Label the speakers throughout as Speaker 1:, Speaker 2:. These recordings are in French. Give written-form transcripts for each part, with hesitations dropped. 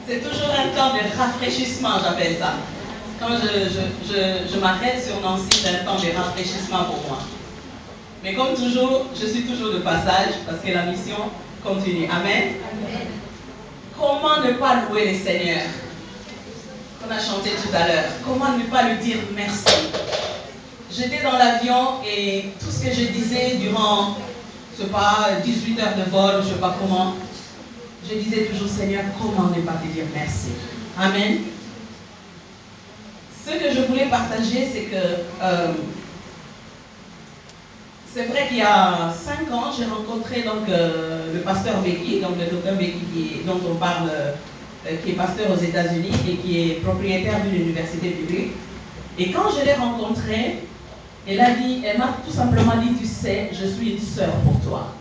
Speaker 1: C'est toujours un temps de rafraîchissement, j'appelle ça. Quand je m'arrête sur Nancy, c'est un temps de rafraîchissement pour moi. Mais comme toujours, je suis toujours de passage parce que la mission continue. Amen. Amen. Comment ne pas louer le Seigneur? On a chanté tout à l'heure. Comment ne pas lui dire merci? J'étais dans l'avion et tout ce que je disais durant, je ne sais pas, 18 heures de vol, je ne sais pas comment, je disais toujours, Seigneur, comment ne pas te dire merci? Amen. Ce que je voulais partager, c'est que c'est vrai qu'il y a 5 ans, j'ai rencontré donc, le pasteur Becky, donc le docteur Becky dont on parle, qui est pasteur aux États-Unis et qui est propriétaire d'une université publique. Et quand je l'ai rencontré, elle m'a tout simplement dit, tu sais, je suis une sœur pour toi.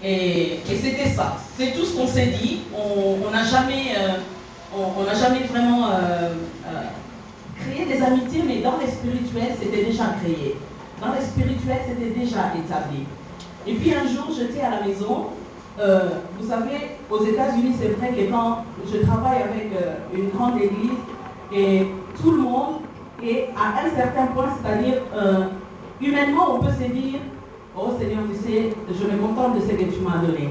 Speaker 1: Et c'était ça. C'est tout ce qu'on s'est dit. On n'a jamais vraiment créé des amitiés, mais dans les spirituels, c'était déjà créé. Dans les spirituels, c'était déjà établi. Et puis un jour, j'étais à la maison. Vous savez, aux États-Unis, c'est vrai que quand je travaille avec une grande église, et tout le monde est à un certain point, c'est-à-dire, humainement, on peut se dire, oh Seigneur, tu sais, je me contente de ce que tu m'as donné.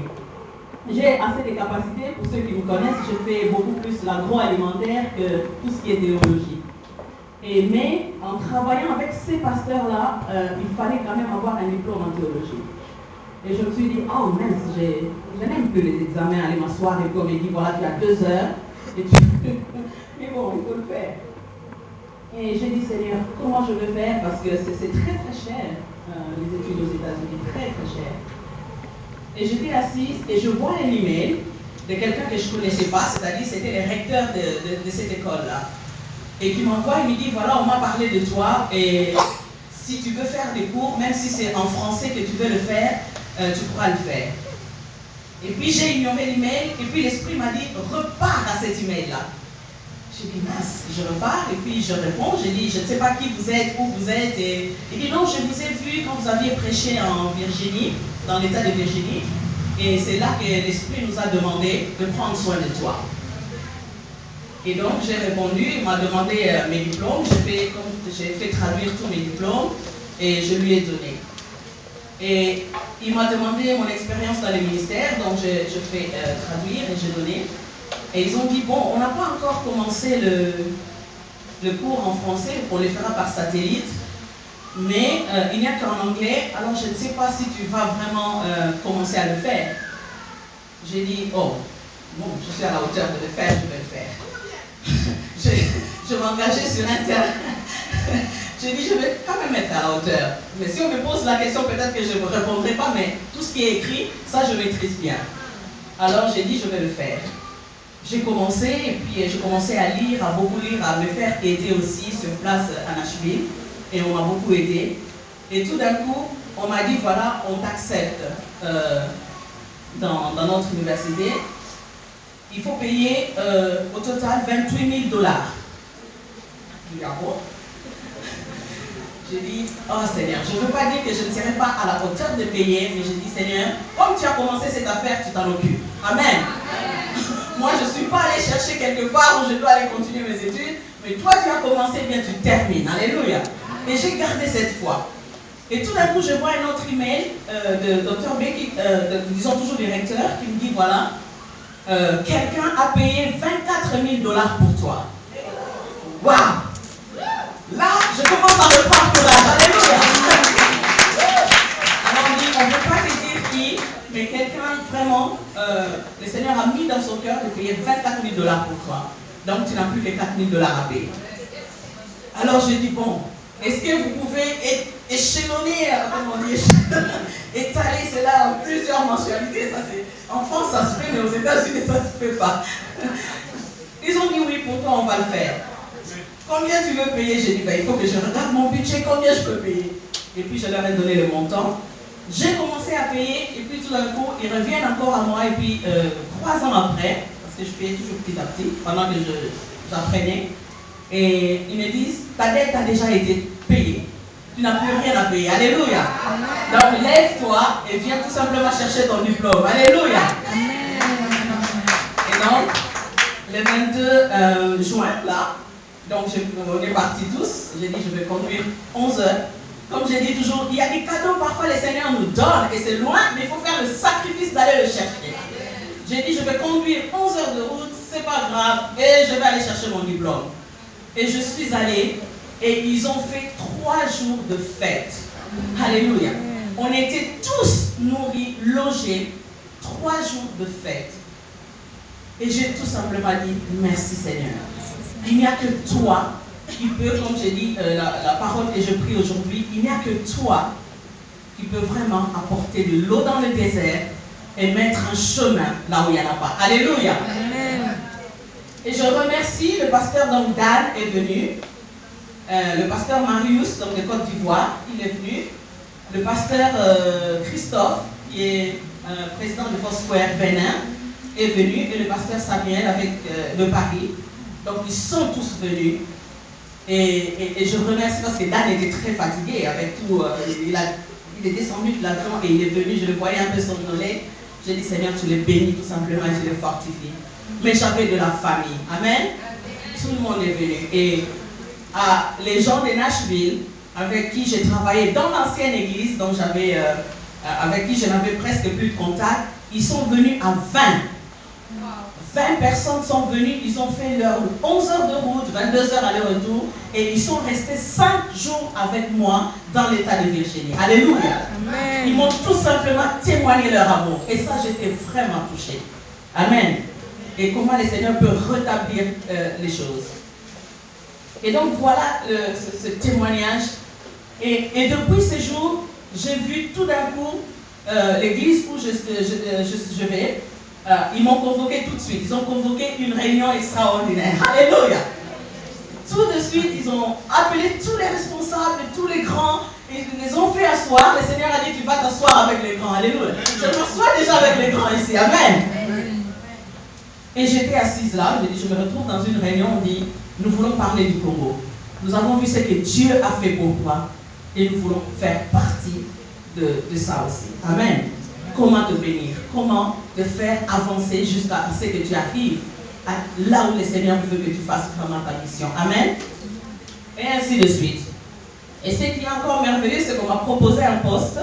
Speaker 1: J'ai assez de capacités, pour ceux qui me connaissent, je fais beaucoup plus l'agroalimentaire que tout ce qui est théologie. Mais en travaillant avec ces pasteurs-là, il fallait quand même avoir un diplôme en théologie. Et je me suis dit, oh mince, je n'aime plus les examens, aller m'asseoir et puis on me dit, voilà, tu as 2 heures, et tu... mais bon, il faut le faire. Et j'ai dit, Seigneur, comment je vais faire? Parce que c'est très très cher, les études aux États-Unis, très très cher. Et j'étais assise et je vois un email de quelqu'un que je ne connaissais pas, c'est-à-dire c'était le recteur de cette école-là. Et qui m'envoie, il me dit, voilà, on m'a parlé de toi, et si tu veux faire des cours, même si c'est en français que tu veux le faire, tu pourras le faire. Et puis j'ai ignoré l'email, et puis l'esprit m'a dit, repars à cet email-là. J'ai dit, mince, je repars, et puis je réponds, j'ai dit, je ne sais pas qui vous êtes, où vous êtes, et il dit, non, je vous ai vu quand vous aviez prêché en Virginie, dans l'état de Virginie, et c'est là que l'esprit nous a demandé de prendre soin de toi. Et donc j'ai répondu, il m'a demandé mes diplômes, j'ai fait traduire tous mes diplômes et je lui ai donné. Et il m'a demandé mon expérience dans les ministères, donc je fais traduire et j'ai donné. Et ils ont dit, bon, on n'a pas encore commencé le cours en français, on le fera par satellite, mais il n'y a qu'en anglais, alors je ne sais pas si tu vas vraiment commencer à le faire. J'ai dit, oh, bon, je suis à la hauteur de le faire, je vais le faire. Je m'engageais sur Internet. J'ai dit, je vais quand même être à la hauteur. Mais si on me pose la question, peut-être que je ne répondrai pas, mais tout ce qui est écrit, ça je maîtrise bien. Alors j'ai dit, je vais le faire. J'ai commencé, et puis je commençais à lire, à beaucoup lire, à me faire aider aussi sur place à Nashville. Et on m'a beaucoup aidé. Et tout d'un coup, on m'a dit, voilà, on t'accepte dans notre université. Il faut payer au total $28 000. J'ai dit, oh Seigneur, je ne veux pas dire que je ne serai pas à la hauteur de payer, mais j'ai dit, Seigneur, comme tu as commencé cette affaire, tu t'en occupes. Amen. Moi, je ne suis pas allée chercher quelque part où je dois aller continuer mes études, mais toi, tu as commencé, bien tu termines. Alléluia. Et j'ai gardé cette foi. Et tout d'un coup, je vois un autre email de Dr. Becky, disons toujours directeur, qui me dit, voilà, quelqu'un a payé $24 000 pour toi. Waouh! Là, je commence à me prendre courage. Alléluia! Alors on dit, on ne peut pas te dire qui, mais quelqu'un vraiment, le Seigneur a mis dans son cœur de payer $24 000 pour toi. Donc tu n'as plus que $4 000 à payer. Alors je dis, bon, est-ce que vous pouvez échelonner, comment on dit, étaler cela en plusieurs mensualités? Ça, en France, ça se fait, mais aux États-Unis, ça ne se fait pas. Ils ont dit oui, pour toi, on va le faire. Combien tu veux payer? J'ai dit, ben, il faut que je regarde mon budget, combien je peux payer? Et puis, je leur ai donné le montant. J'ai commencé à payer, et puis tout d'un coup, ils reviennent encore à moi, et puis 3 ans après, parce que je payais toujours petit à petit, pendant que j'apprenais, et ils me disent, ta dette a déjà été payée. Tu n'as plus rien à payer. Alléluia. Donc, lève-toi et viens tout simplement chercher ton diplôme. Alléluia. Et donc, le 22 juin, là. Donc, on est partis tous. J'ai dit, je vais conduire 11 heures. Comme j'ai dit toujours, il y a des cadeaux, parfois les Seigneurs nous donnent, et c'est loin, mais il faut faire le sacrifice d'aller le chercher. J'ai dit, je vais conduire 11 heures de route, c'est pas grave, et je vais aller chercher mon diplôme. Et je suis allée, et ils ont fait 3 jours de fête. Alléluia. On était tous nourris, logés, 3 jours de fête. Et j'ai tout simplement dit, merci Seigneur. Il n'y a que toi qui peux, comme j'ai dit, la parole que je prie aujourd'hui, il n'y a que toi qui peux vraiment apporter de l'eau dans le désert et mettre un chemin là où il n'y en a pas. Alléluia. Amen. Et je remercie le pasteur donc Dan est venu, le pasteur Marius donc de Côte d'Ivoire, il est venu, le pasteur Christophe qui est président de Foursquare Bénin est venu et le pasteur Samuel avec de Paris. Donc ils sont tous venus et je remercie parce que Dan était très fatigué avec tout, il est descendu de l'avion et il est venu, je le voyais un peu somnolé. J'ai dit Seigneur, tu les bénis tout simplement et tu les fortifies. Mais j'avais de la famille. Amen. Tout le monde est venu. Et les gens de Nashville, avec qui j'ai travaillé dans l'ancienne église, donc avec qui je n'avais presque plus de contact, ils sont venus à 20. 20 personnes sont venues, ils ont fait leur 11 heures de route, 22 heures aller-retour, et ils sont restés 5 jours avec moi dans l'état de Virginie. Alléluia. Amen. Ils m'ont tout simplement témoigné leur amour. Et ça, j'étais vraiment touchée. Amen. Et comment le Seigneur peut rétablir les choses. Et donc voilà ce témoignage. Et depuis ce jour, j'ai vu tout d'un coup l'église où je vais. Ils m'ont convoqué tout de suite. Ils ont convoqué une réunion extraordinaire. Alléluia. Tout de suite, ils ont appelé tous les responsables, tous les grands. Ils les ont fait asseoir. Le Seigneur a dit, tu vas t'asseoir avec les grands. Alléluia. Je m'assois déjà avec les grands ici. Amen. Et j'étais assise là. J'ai dit, je me retrouve dans une réunion. On dit, nous voulons parler du Congo. Nous avons vu ce que Dieu a fait pour toi. Et nous voulons faire partie de ça aussi. Amen. Comment te bénir, comment te faire avancer jusqu'à ce que tu arrives là où le Seigneur veut que tu fasses vraiment ta mission. Amen. Et ainsi de suite. Et ce qui est encore merveilleux, c'est qu'on m'a proposé un poste.